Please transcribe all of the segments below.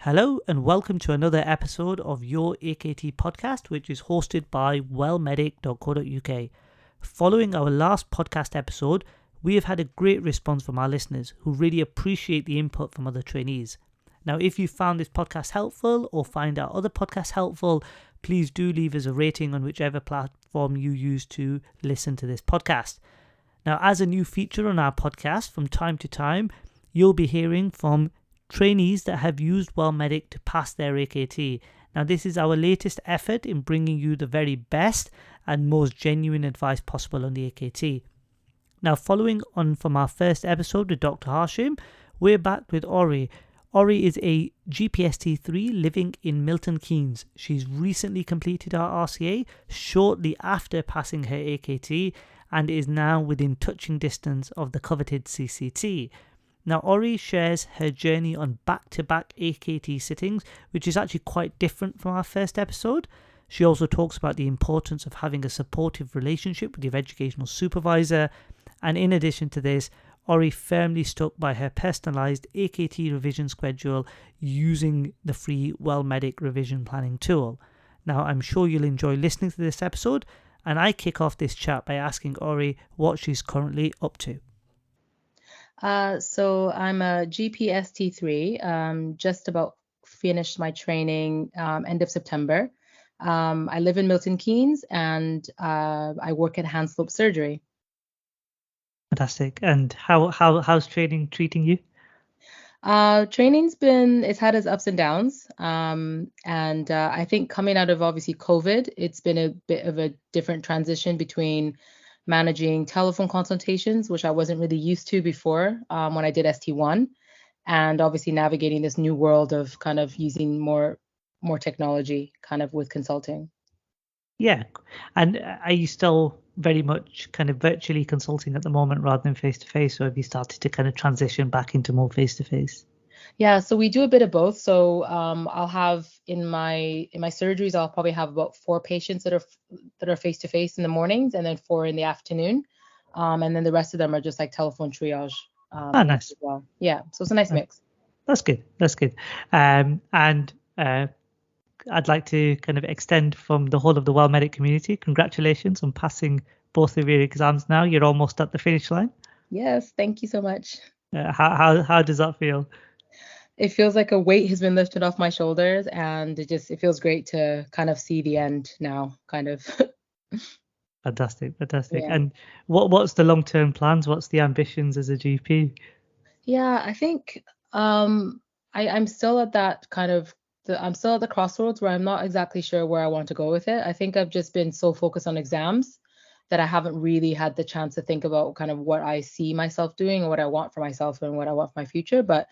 Hello and welcome to another episode of your AKT Podcast, which is hosted by WellMedic.co.uk. Following our last podcast episode, we have had a great response from our listeners who really appreciate the input from other trainees. Now, if you found this podcast helpful or find our other podcasts helpful, please do leave us a rating on whichever platform you use to listen to this podcast. Now, as a new feature on our podcast, from time to time, you'll be hearing from trainees that have used WellMedic to pass their AKT. Now, this is our latest effort in bringing you the very best and most genuine advice possible on the AKT. Now, following on from our first episode with Dr Hashim, we're back with Ori. Ori is a GPST3 living in Milton Keynes. She's recently completed her RCA shortly after passing her AKT and is now within touching distance of the coveted CCT. Now, Ori shares her journey on back-to-back AKT sittings, which is actually quite different from our first episode. She also talks about the importance of having a supportive relationship with your educational supervisor. And in addition to this, Ori firmly stuck by her personalised AKT revision schedule using the free WellMedic revision planning tool. Now, I'm sure you'll enjoy listening to this episode, and I kick off this chat by asking Ori what she's currently up to. So I'm a GPST3, just about finished my training end of September. I live in Milton Keynes and I work at Hanslope Surgery. Fantastic. And how's training treating you? It's had its ups and downs. And I think coming out of obviously COVID, it's been a bit of a different transition between managing telephone consultations, which I wasn't really used to before when I did ST1, and obviously navigating this new world of kind of using more technology kind of with consulting. Yeah. And are you still very much kind of virtually consulting at the moment rather than face-to-face, or have you started to kind of transition back into more face-to-face? Yeah, so we do a bit of both. So I'll have in my surgeries, I'll probably have about 4 patients that are face to face in the mornings, and then 4 in the afternoon, and then the rest of them are just like telephone triage. Nice. As well. Yeah, so it's a nice mix. That's good. I'd like to kind of extend from the whole of the WellMedic community, congratulations on passing both of your exams now. You're almost at the finish line. Yes, thank you so much. How does that feel? It feels like a weight has been lifted off my shoulders, and it feels great to kind of see the end now, kind of. Fantastic. Yeah. And what's the long-term plans? What's the ambitions as a GP? Yeah, I think I'm still at that I'm still at the crossroads where I'm not exactly sure where I want to go with it. I think I've just been so focused on exams that I haven't really had the chance to think about kind of what I see myself doing and what I want for myself and what I want for my future. But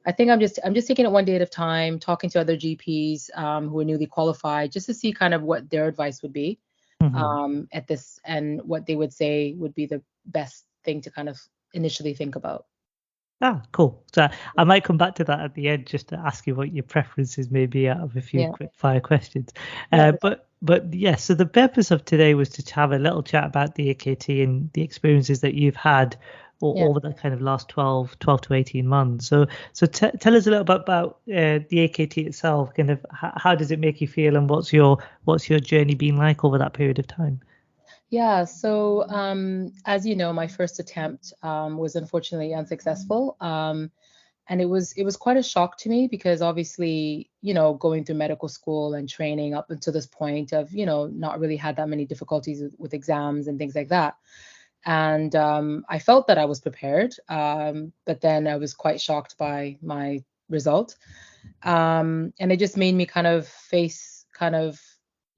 I think I'm just taking it one day at a time, talking to other GPs who are newly qualified, just to see kind of what their advice would be at this, and what they would say would be the best thing to kind of initially think about. Cool. So I might come back to that at the end just to ask you what your preferences may be out of a few quick fire questions. But yeah, so the purpose of today was to have a little chat about the AKT and the experiences that you've had over the kind of last 12 to 18 months. So tell us a little bit about the AKT itself. Kind of how does it make you feel, and what's your journey been like over that period of time? Yeah, so as you know, my first attempt was unfortunately unsuccessful. And it was quite a shock to me, because obviously, going through medical school and training up until this point of, not really had that many difficulties with exams and things like that. And I felt that I was prepared, but then I was quite shocked by my result. And it just made me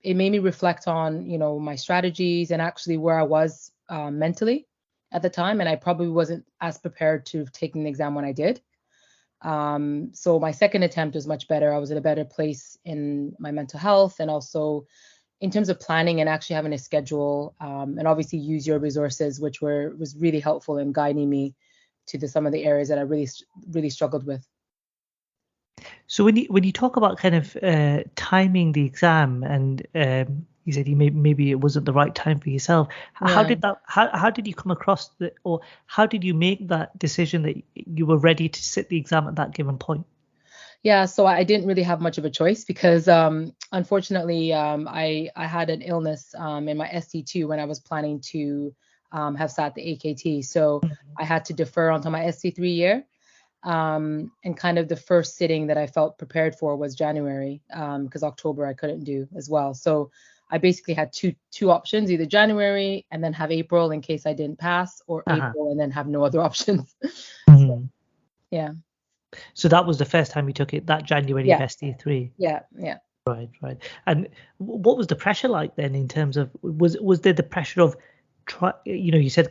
it made me reflect on, my strategies and actually where I was mentally at the time. And I probably wasn't as prepared to take an exam when I did. So my second attempt was much better. I was in a better place in my mental health, and also in terms of planning and actually having a schedule, and obviously use your resources, which was really helpful in guiding me to some of the areas that I really struggled with. So when you talk about kind of timing the exam, and you said maybe it wasn't the right time for yourself. How did you come across or how did you make that decision that you were ready to sit the exam at that given point? Yeah, so I didn't really have much of a choice because unfortunately I had an illness in my ST2 when I was planning to have sat the AKT. So I had to defer onto my ST3 year. And kind of the first sitting that I felt prepared for was January, because October I couldn't do as well. So I basically had two options, either January and then have April in case I didn't pass, or April and then have no other options. So, yeah. So that was the first time you took it, that January of ST3. Yeah. Right. And what was the pressure like then in terms of, was there the pressure of you said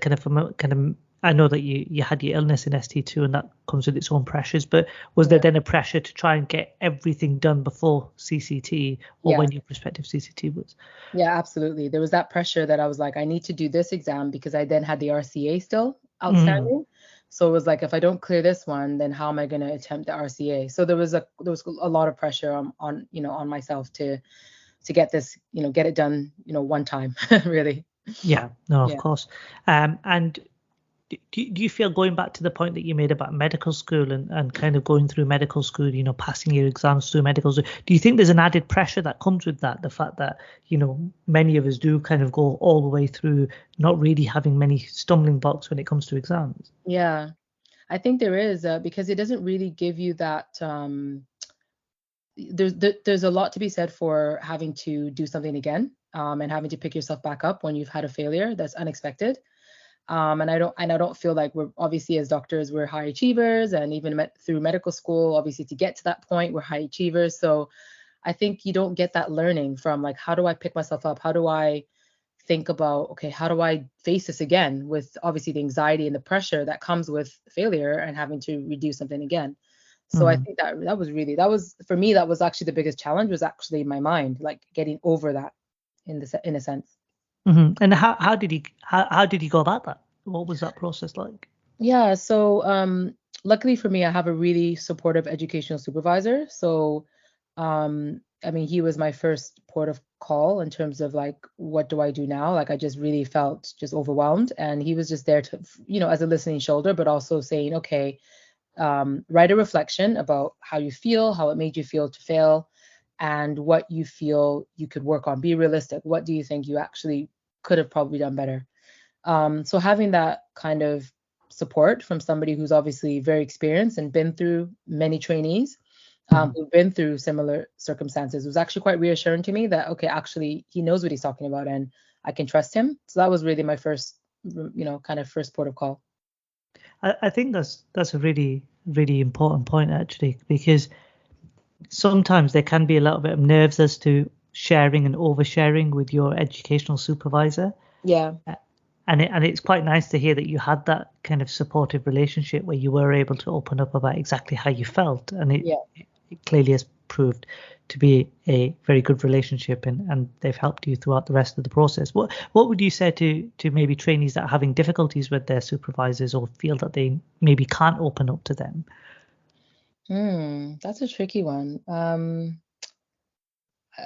I know that you had your illness in ST2 and that comes with its own pressures, but was there then a pressure to try and get everything done before CCT or when your prospective CCT was? Yeah, absolutely. There was that pressure that I was like, I need to do this exam because I then had the RCA still outstanding. So it was like, if I don't clear this one, then how am I going to attempt the RCA? So there was a lot of pressure on myself to get this, get it done, one time, really. Yeah, no, of course. And do you feel, going back to the point that you made about medical school and kind of going through medical school, passing your exams through medical school, do you think there's an added pressure that comes with that? The fact that, many of us do kind of go all the way through, not really having many stumbling blocks when it comes to exams? Yeah, I think there is, because it doesn't really give you that. There's a lot to be said for having to do something again, and having to pick yourself back up when you've had a failure that's unexpected. And I don't feel like, we're obviously, as doctors, we're high achievers, and even through medical school, obviously, to get to that point, we're high achievers. So I think you don't get that learning from, like, how do I pick myself up? How do I think about, okay, how do I face this again, with obviously the anxiety and the pressure that comes with failure and having to redo something again. So I think that was for me, that was actually the biggest challenge, was actually my mind, like getting over that in a sense. And how did you go about that? What was that process like? Yeah, so luckily for me, I have a really supportive educational supervisor. So I mean, he was my first port of call in terms of, like, what do I do now? Like, I just really felt just overwhelmed, and he was just there to, as a listening shoulder, but also saying, okay, write a reflection about how you feel, how it made you feel to fail, and what you feel you could work on. Be realistic. What do you think you actually could have probably done better? So having that kind of support from somebody who's obviously very experienced and been through many trainees, who've been through similar circumstances, was actually quite reassuring to me that, okay, actually he knows what he's talking about and I can trust him. So that was really my first, kind of first port of call. I think that's a really, really important point, actually, because sometimes there can be a little bit of nerves as to sharing and oversharing with your educational supervisor. Yeah. And it's quite nice to hear that you had that kind of supportive relationship where you were able to open up about exactly how you felt. And it clearly has proved to be a very good relationship, and they've helped you throughout the rest of the process. What would you say to maybe trainees that are having difficulties with their supervisors or feel that they maybe can't open up to them? That's a tricky one.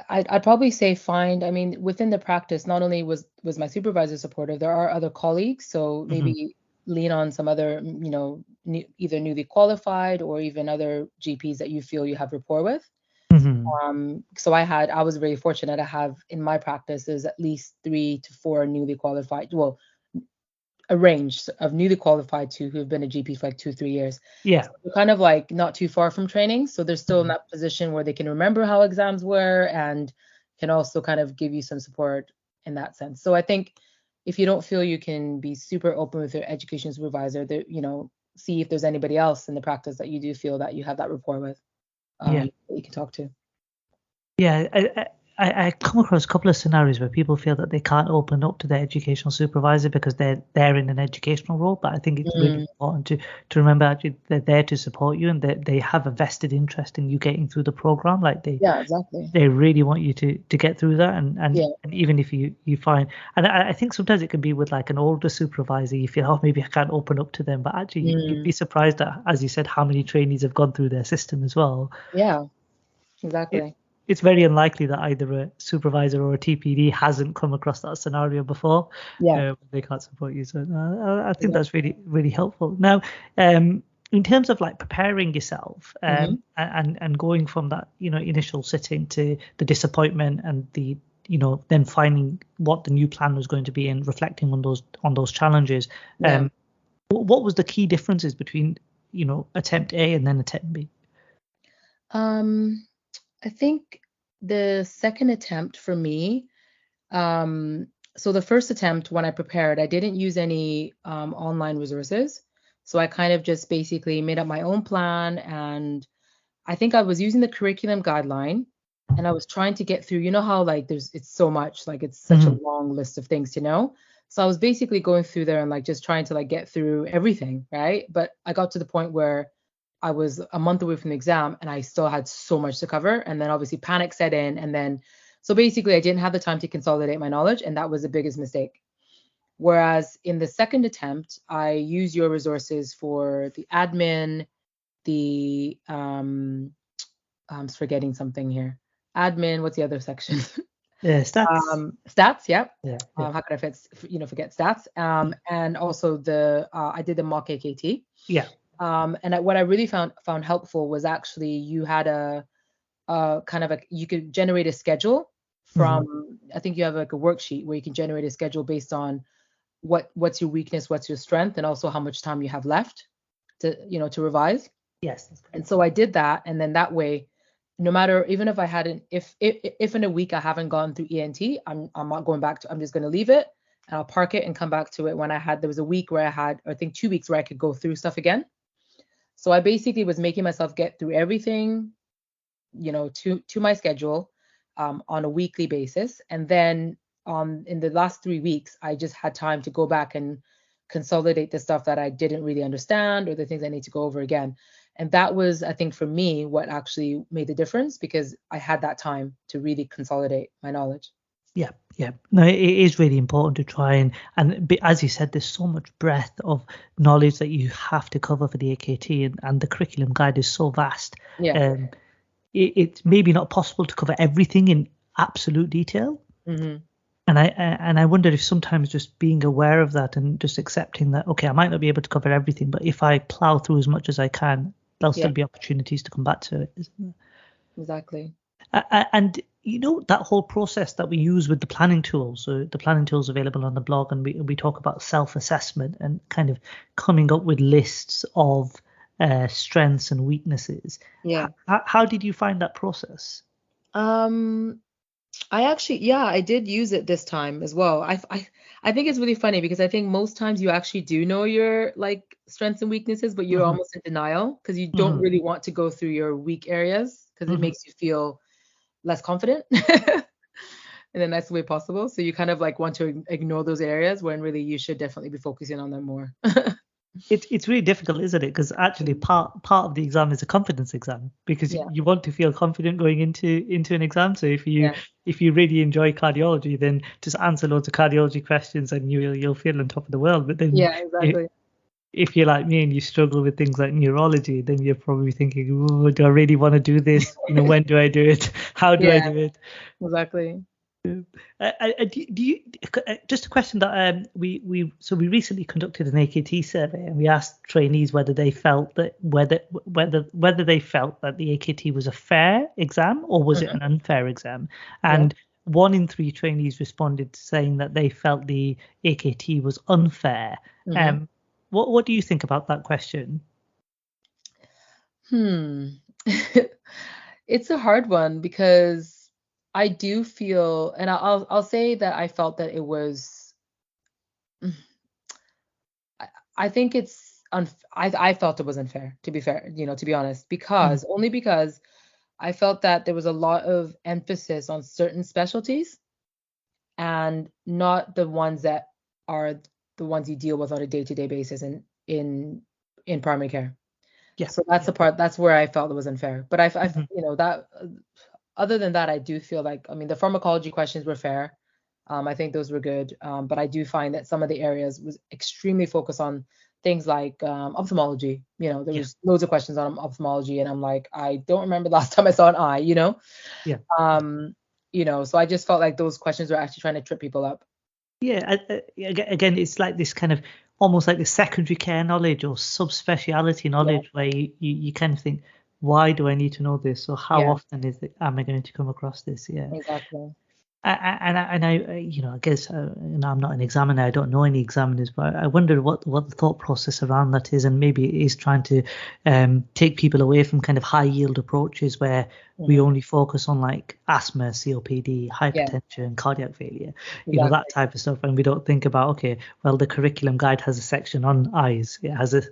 I'd probably say I mean, within the practice, not only was my supervisor supportive, there are other colleagues. So maybe lean on some other, either newly qualified or even other GPs that you feel you have rapport with. So I was really fortunate to have in my practice is at least 3 to 4 newly qualified, well, a range of newly qualified to who have been a GP for like 2-3 years. Yeah. So they're kind of like not too far from training. So they're still in that position where they can remember how exams were and can also kind of give you some support in that sense. So I think if you don't feel you can be super open with your education supervisor, see if there's anybody else in the practice that you do feel that you have that rapport with, that you can talk to. Yeah, I come across a couple of scenarios where people feel that they can't open up to their educational supervisor because they're in an educational role. But I think it's really important to remember actually they're there to support you, and they have a vested interest in you getting through the program. Like they really want you to get through that. And even if you find, and I think sometimes it can be with like an older supervisor, you feel, oh, maybe I can't open up to them. But actually you'd be surprised at, as you said, how many trainees have gone through their system as well. Yeah, exactly. It's very unlikely that either a supervisor or a TPD hasn't come across that scenario before. They can't support you. So I think that's really, really helpful. Now, in terms of like preparing yourself Mhm. and going from that, initial sitting to the disappointment and the, then finding what the new plan was going to be and reflecting on those challenges. Yeah. What was the key differences between, attempt A and then attempt B? I think the second attempt for me, so the first attempt when I prepared, I didn't use any online resources. So I kind of just basically made up my own plan, and I think I was using the curriculum guideline, and I was trying to get through, how like it's so much, like it's such a Mhm. long list of things to know. So I was basically going through there and like just trying to like get through everything, right? But I got to the point where I was a month away from the exam and I still had so much to cover. And then obviously panic set in. And then, so basically, I didn't have the time to consolidate my knowledge. And that was the biggest mistake. Whereas in the second attempt, I used your resources for the admin, the, I'm forgetting something here. Admin, what's the other section? Yeah, stats. Stats, yeah. Yeah. How could I forget stats? And also I did the mock AKT. Yeah. And what I really found helpful was actually you had a kind of you could generate a schedule from, I think you have like a worksheet where you can generate a schedule based on what's your weakness, what's your strength, and also how much time you have left to revise. Yes. And so I did that, and then that way, no matter, even if I hadn't, if in a week I haven't gone through ENT, I'm not going back to. I'm just going to leave it and I'll park it and come back to it when there was a week where I had, I think 2 weeks where I could go through stuff again. So I basically was making myself get through everything, to my schedule, on a weekly basis, and then in the last 3 weeks, I just had time to go back and consolidate the stuff that I didn't really understand or the things I need to go over again. And that was, I think, for me, what actually made the difference, because I had that time to really consolidate my knowledge. Yeah, yeah. No, it is really important to try and as you said, there's so much breadth of knowledge that you have to cover for the AKT, and the curriculum guide is so vast. Yeah. It's maybe not possible to cover everything in absolute detail. Mm-hmm. And I wonder if sometimes just being aware of that and just accepting that, okay, I might not be able to cover everything, but if I plow through as much as I can, there'll still be opportunities to come back to it, isn't there? Exactly. And that whole process that we use with the planning tools, so the planning tools available on the blog, and we talk about self-assessment and kind of coming up with lists of strengths and weaknesses. Yeah. How did you find that process? I actually, I did use it this time as well. I think it's really funny because I think most times you actually do know your like strengths and weaknesses, but you're almost in denial because you don't really want to go through your weak areas because it makes you feel less confident in the nicest way possible. So you kind of like want to ignore those areas when really you should definitely be focusing on them more. It's really difficult, isn't it? Because actually part of the exam is a confidence exam, because you want to feel confident going into an exam. So if you really enjoy cardiology, then just answer loads of cardiology questions and you'll feel on top of the world. But then exactly. if you're like me and you struggle with things like neurology, then you're probably thinking, oh, do I really want to do this? When do I do it? How do I do it? Exactly. Do you, just a question that we recently conducted an AKT survey, and we asked trainees whether they felt that whether they felt that the AKT was a fair exam or was it an unfair exam, and 1 in 3 trainees responded saying that they felt the AKT was unfair. What do you think about that question? It's a hard one because I do feel, and I'll say that I felt that it was. I think it's I felt it was unfair, to be fair, to be honest, because I felt that there was a lot of emphasis on certain specialties and not the ones that are the ones you deal with on a day-to-day basis in primary care. Yeah. So that's the part, that's where I felt it was unfair. But I that other than that, I do feel like, I mean, the pharmacology questions were fair. I think those were good. But I do find that some of the areas was extremely focused on things like ophthalmology. There was loads of questions on ophthalmology, and I'm like, I don't remember the last time I saw an eye. Yeah. So I just felt like those questions were actually trying to trip people up. Yeah, again, it's like this kind of, almost like the secondary care knowledge or subspeciality knowledge where you kind of think, why do I need to know this? Or how often am I going to come across this? Yeah. Exactly. I guess I'm not an examiner. I don't know any examiners, but I wonder what the thought process around that is, and maybe it is trying to take people away from kind of high yield approaches where we only focus on like asthma, COPD, hypertension, cardiac failure, that type of stuff, and we don't think about, okay, well, the curriculum guide has a section on eyes, it has a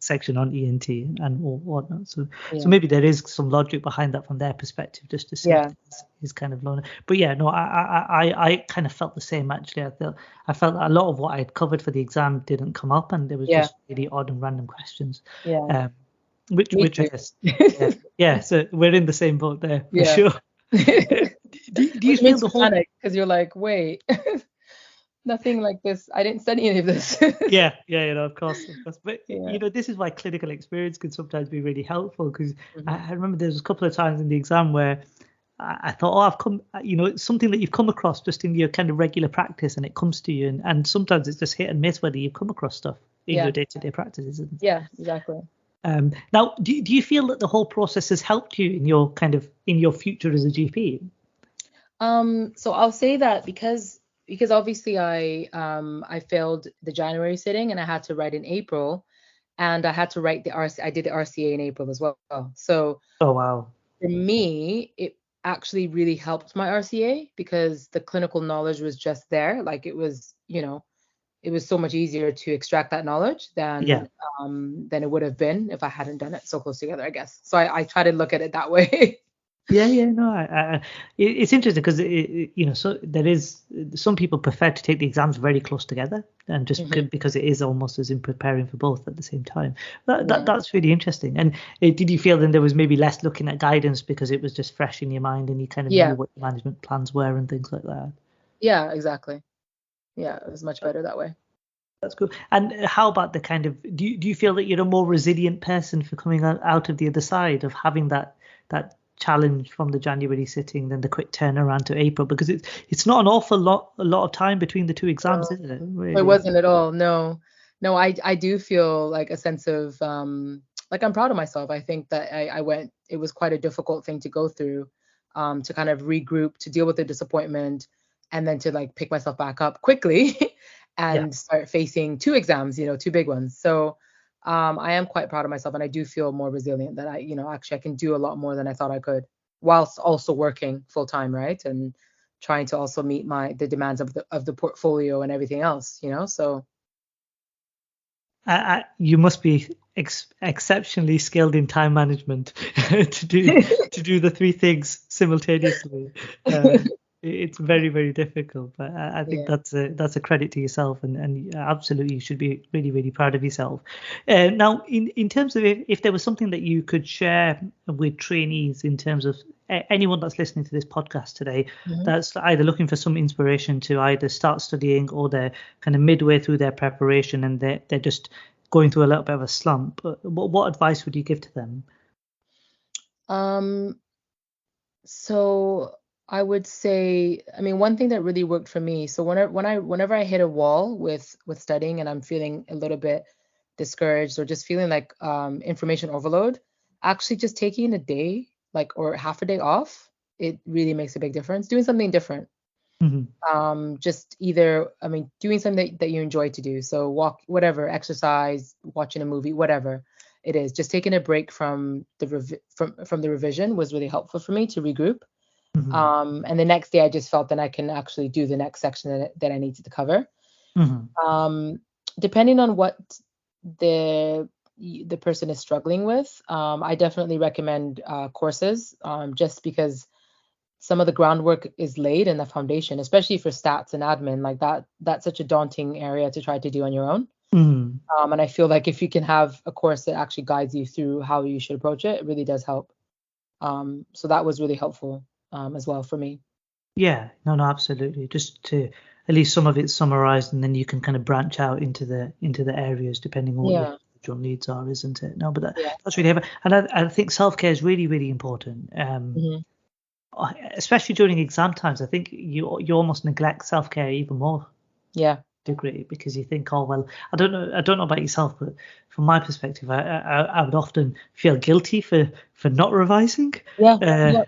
section on ENT and whatnot. So maybe there is some logic behind that from their perspective, just to see is kind of low. But I kind of felt the same actually. I felt that a lot of what I had covered for the exam didn't come up, and there was just really odd and random questions. Which I guess so we're in the same boat there for sure. do you feel the whole panic because you're like, wait, nothing like this, I didn't study any of this. Of course. But this is why clinical experience can sometimes be really helpful, because I remember there was a couple of times in the exam where I thought, I've come, it's something that you've come across just in your kind of regular practice, and it comes to you, and sometimes it's just hit and miss whether you've come across stuff in your day-to-day practices. Yeah, exactly. Now, do you feel that the whole process has helped you in your future as a GP? So I'll say that because obviously I failed the January sitting, and I had to write in April, and I had to write I did the RCA in April as well. So wow. For me, it actually really helped my RCA because the clinical knowledge was just there. Like it was, it was so much easier to extract that knowledge than it would have been if I hadn't done it so close together, I guess. So I try to look at it that way. It's interesting because so there is some people prefer to take the exams very close together, and just because it is almost as in preparing for both at the same time. That's really interesting. And did you feel then there was maybe less looking at guidance because it was just fresh in your mind and you kind of knew what your management plans were and things like that? Yeah, exactly. Yeah, it was much better that way. That's cool. And how about the kind of, do you feel that you're a more resilient person for coming out of the other side of having that challenge from the January sitting than the quick turnaround to April? Because it's not an awful lot of time between the two exams, is it? Really? It wasn't at all. No, I do feel like a sense of like I'm proud of myself. I think that it was quite a difficult thing to go through, to kind of regroup, to deal with the disappointment, and then to like pick myself back up quickly and start facing two exams, two big ones. So I am quite proud of myself, and I do feel more resilient that actually I can do a lot more than I thought I could, whilst also working full time, right? And trying to also meet the demands of the portfolio and everything else, So you must be exceptionally skilled in time management to do the three things simultaneously. It's very, very difficult, but I think that's a credit to yourself, and absolutely you should be really, really proud of yourself. Now, in terms of if there was something that you could share with trainees in terms of anyone that's listening to this podcast today, that's either looking for some inspiration to either start studying or they're kind of midway through their preparation and they're just going through a little bit of a slump, what advice would you give to them? So I would say, one thing that really worked for me. So whenever I hit a wall with studying and I'm feeling a little bit discouraged or just feeling like information overload, actually just taking a day, or half a day off, it really makes a big difference. Doing something different. Just either, doing something that you enjoy to do. So walk, whatever, exercise, watching a movie, whatever it is. Just taking a break from the revision was really helpful for me to regroup. And the next day I just felt that I can actually do the next section that I needed to cover. Depending on what the person is struggling with, I definitely recommend courses, just because some of the groundwork is laid in the foundation, especially for stats and admin. Like that's such a daunting area to try to do on your own. And I feel like if you can have a course that actually guides you through how you should approach it, it really does help. So that was really helpful as well for me. Yeah, no, absolutely. Just to at least some of it summarized, and then you can kind of branch out into the areas depending on what your needs are, isn't it? No, but that's really helpful. And I think self-care is really, really important. Especially during exam times. I think you almost neglect self-care even more. Yeah, degree, because you think, oh well, I don't know about yourself, but from my perspective, I would often feel guilty for not revising. Yeah.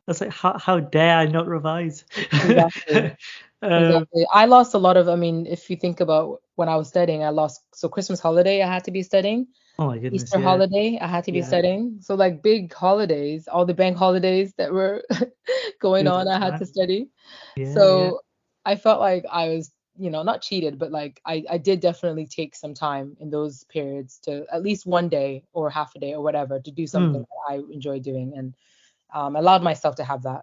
That's like, how dare I not revise? Exactly. Exactly. I lost a lot of, I mean, if you think about when I was studying, so Christmas holiday, I had to be studying. Oh my goodness, Easter yeah. holiday, I had to be studying. So like big holidays, all the bank holidays that were going on, I had to study. So I felt like I was, not cheated, but like I did definitely take some time in those periods to at least one day or half a day or whatever to do something that I enjoy doing, and allowed myself to have that,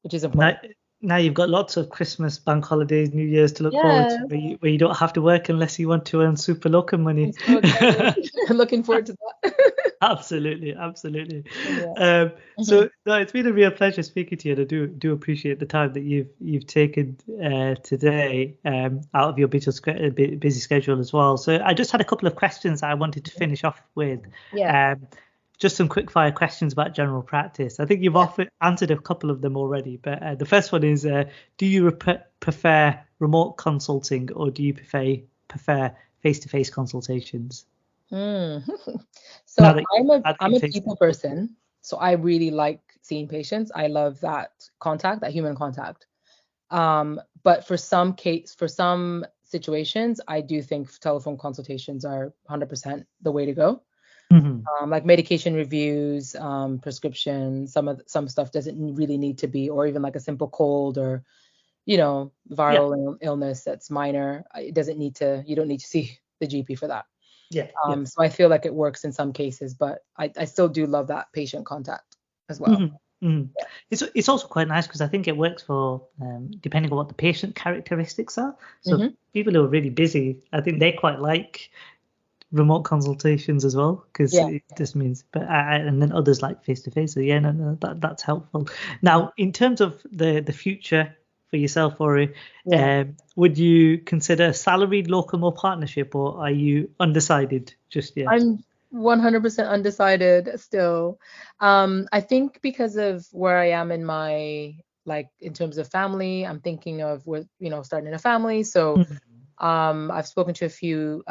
which is important. Now you've got lots of Christmas, bank holidays, New Year's to look forward to, where you don't have to work unless you want to earn super locum money. I'm so excited. Looking forward to that. Absolutely. So no, it's been a real pleasure speaking to you, and I do appreciate the time that you've taken today out of your busy schedule as well. So I just had a couple of questions I wanted to finish off with. Just some quick fire questions about general practice. I think you've answered a couple of them already, but the first one is, do you prefer remote consulting, or do you prefer face-to-face consultations? So I'm a people person, so I really like seeing patients. I love that contact, that human contact. But for some situations, I do think telephone consultations are 100% the way to go. Like medication reviews, prescriptions, some stuff doesn't really need to be, or even like a simple cold or, viral illness that's minor. You don't need to see the GP for that. So I feel like it works in some cases, but I still do love that patient contact as well. It's also quite nice because I think it works for depending on what the patient characteristics are. So people who are really busy, I think they quite like remote consultations as well, because it just means, but and then others like face-to-face. So that's helpful. Now, in terms of the future for yourself, Ori, would you consider salaried, locum, or partnership, or are you undecided just yet? I'm 100% undecided still. I think because of where I am in my, like, in terms of family, I'm thinking of starting a family. So I've spoken to a few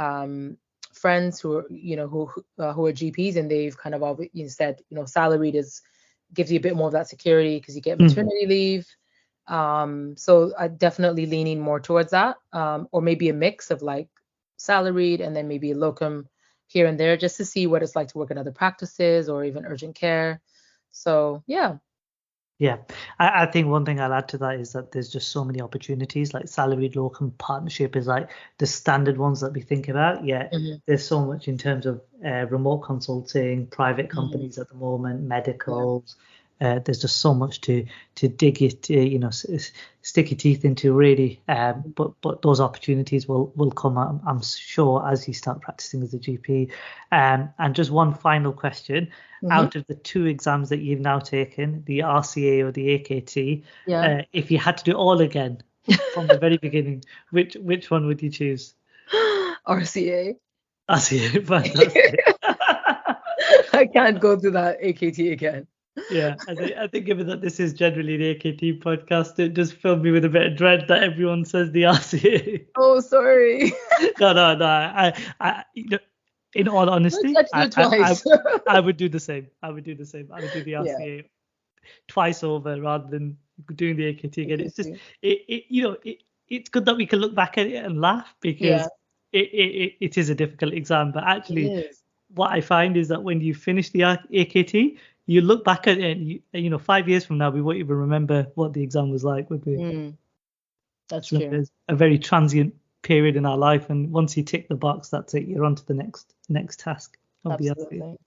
friends who are who are GPs, and they've kind of always said salaried gives you a bit more of that security because you get maternity leave. So I'm definitely leaning more towards that, or maybe a mix of like salaried and then maybe a locum here and there, just to see what it's like to work in other practices or even urgent care. So I think one thing I'll add to that is that there's just so many opportunities. Like salaried, locum, partnership is like the standard ones that we think about. There's so much in terms of remote consulting, private companies at the moment, medicals. There's just so much to dig it, stick your teeth into, really. But those opportunities will come, I'm sure, as you start practicing as a GP. And just one final question: out of the two exams that you've now taken, the RCA or the AKT, if you had to do it all again from the very beginning, which one would you choose? RCA. RCA, fantastic. I can't go through that AKT again. I think given that this is generally the AKT podcast, it does fill me with a bit of dread that everyone says the RCA. Oh, sorry. No. I in all honesty, I would do the same. I would do the the RCA twice over rather than doing the AKT again. It's just it's good that we can look back at it and laugh, because it is a difficult exam. But actually, what I find is that when you finish the AKT, you look back at it, and 5 years from now, we won't even remember what the exam was like, would we? That's true. There's a very transient period in our life, and once you tick the box, that's it. You're on to the next task. Absolutely.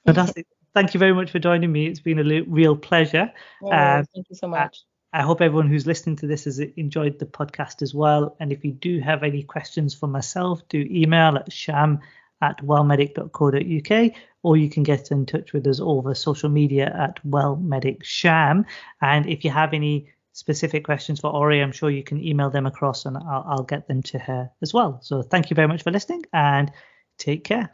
Fantastic. Thank you very much for joining me. It's been a real pleasure. Thank you so much. I hope everyone who's listening to this has enjoyed the podcast as well. And if you do have any questions for myself, do email at sham@wellmedic.co.uk, or you can get in touch with us over social media at WellMedicSham. And if you have any specific questions for Ori, I'm sure you can email them across, and I'll get them to her as well. So thank you very much for listening, and take care.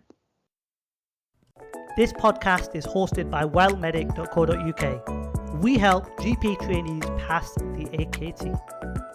This podcast is hosted by WellMedic.co.uk. We help GP trainees pass the AKT.